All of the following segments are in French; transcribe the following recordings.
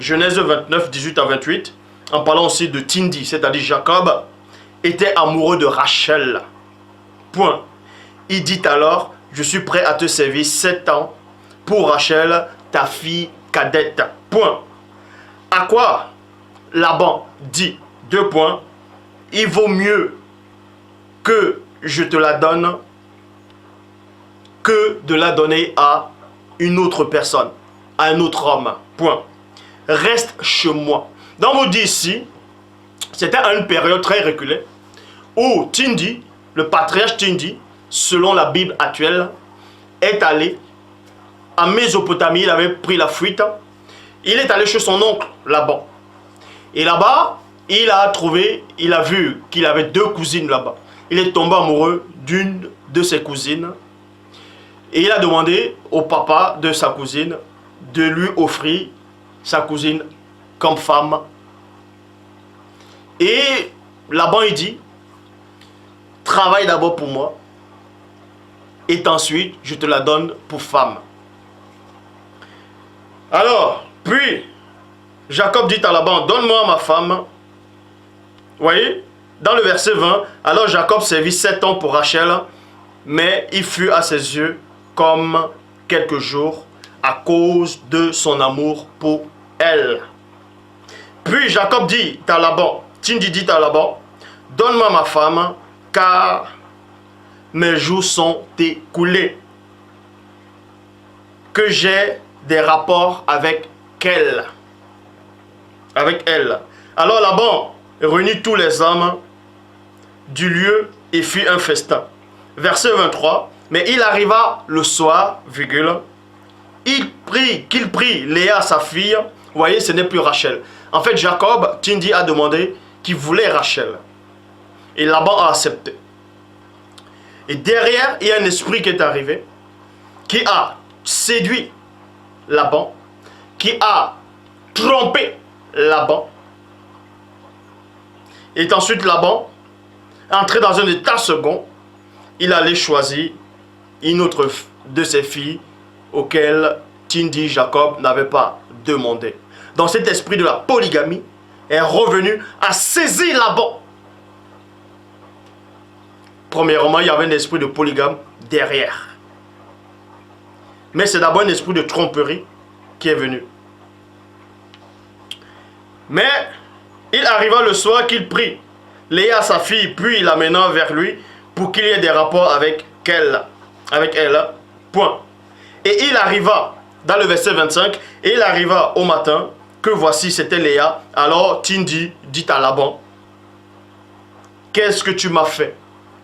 Genèse 29, 18 à 28, en parlant aussi de Tindi, c'est-à-dire Jacob, était amoureux de Rachel. Point. Il dit alors, je suis prêt à te servir 7 ans pour Rachel, ta fille cadette. Point. À quoi Laban dit, 2 points, il vaut mieux que je te la donne que de la donner à une autre personne, à un autre homme. Point. Reste chez moi. Donc on dit ici, c'était à une période très reculée où Tindi, le patriarche Tindi, selon la Bible actuelle, est allé en Mésopotamie. Il avait pris la fuite. Il est allé chez son oncle Laban. Et là-bas, il a vu qu'il avait 2 cousines là-bas. Il est tombé amoureux d'une de ses cousines. Et il a demandé au papa de sa cousine de lui offrir sa cousine comme femme. Et Laban, il dit, travaille d'abord pour moi. Et ensuite, je te la donne pour femme. Alors, puis, Jacob dit à Laban, donne-moi ma femme. Vous voyez, dans le verset 20, alors Jacob servit 7 ans pour Rachel, mais il fut à ses yeux comme quelques jours à cause de son amour pour elle. Puis Jacob dit à Laban, Tindi dit à Laban, donne-moi ma femme, car mes jours sont écoulés, que j'ai des rapports avec elle. Alors Laban réunit tous les hommes du lieu et fit un festin. Verset 23, mais il arriva le soir, virgule, qu'il prit Léa sa fille. Vous voyez, ce n'est plus Rachel. En fait, Jacob, Tindi a demandé qu'il voulait Rachel. Et Laban a accepté. Et derrière, il y a un esprit qui est arrivé, qui a séduit Laban, qui a trompé Laban. Et ensuite, Laban, entré dans un état second, il allait choisir une autre de ses filles auxquelles Tindi Jacob n'avait pas demandé. Donc cet esprit de la polygamie est revenu à saisir Laban. Premièrement, il y avait un esprit de polygame derrière. Mais c'est d'abord un esprit de tromperie qui est venu. Mais il arriva le soir qu'il prit Léa sa fille, puis il l'amena vers lui pour qu'il y ait des rapports avec elle. Point. Et il arriva, dans le verset 25, et il arriva au matin que voici c'était Léa. Alors Tindi dit à Laban, qu'est-ce que tu m'as fait?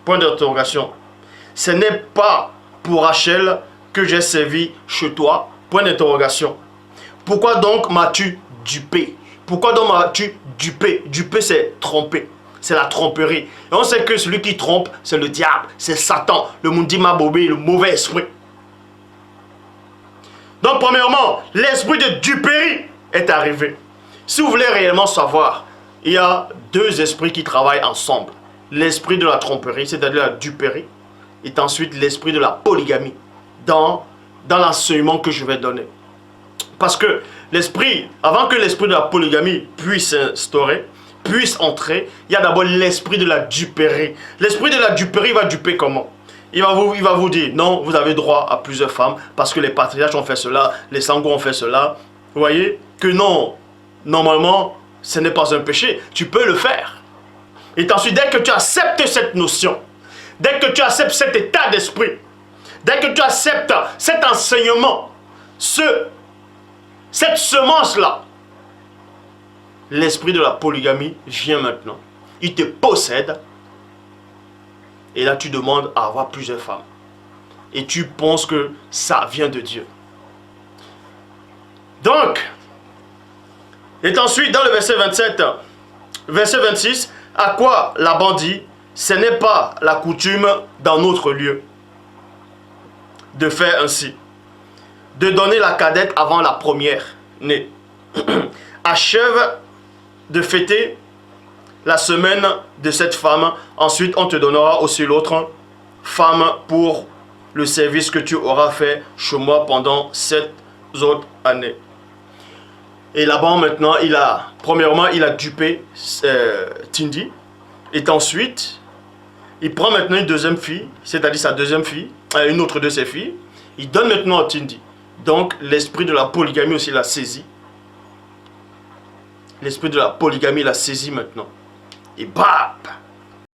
Point d'interrogation. Ce n'est pas pour Rachel que j'ai servi chez toi? Point d'interrogation. Pourquoi donc m'as-tu dupé? Pourquoi donc m'as-tu dupé? Duper, c'est tromper. C'est la tromperie. Et on sait que celui qui trompe, c'est le diable, c'est Satan, le Mundima Bobé, le mauvais esprit. Donc, premièrement, l'esprit de duperie est arrivé. Si vous voulez réellement savoir, il y a 2 esprits qui travaillent ensemble. L'esprit de la tromperie, c'est-à-dire la duperie, et ensuite l'esprit de la polygamie, dans l'enseignement que je vais donner. Parce que l'esprit, avant que l'esprit de la polygamie puisse s'instaurer, puisse entrer, il y a d'abord l'esprit de la duperie. L'esprit de la duperie va duper comment? Il va vous dire, non, vous avez droit à plusieurs femmes, parce que les patriarches ont fait cela, les Sango ont fait cela. Vous voyez que non, normalement, ce n'est pas un péché, tu peux le faire. Et ensuite, dès que tu acceptes cette notion, dès que tu acceptes cet état d'esprit, dès que tu acceptes cet enseignement, cette semence-là, l'esprit de la polygamie vient maintenant. Il te possède. Et là, tu demandes à avoir plusieurs femmes. Et tu penses que ça vient de Dieu. Donc, et ensuite, dans le verset 27, verset 26, à quoi Laban dit, ce n'est pas la coutume dans notre lieu de faire ainsi, de donner la cadette avant la première née. Achève de fêter la semaine de cette femme, ensuite on te donnera aussi l'autre femme pour le service que tu auras fait chez moi pendant 7 autres années. Et là-bas, maintenant, premièrement, il a dupé Tindy. Et ensuite, il prend maintenant une deuxième fille, c'est-à-dire sa deuxième fille, une autre de ses filles. Il donne maintenant à Tindy. Donc, l'esprit de la polygamie aussi l'a saisi. L'esprit de la polygamie l'a saisi maintenant. Et bam!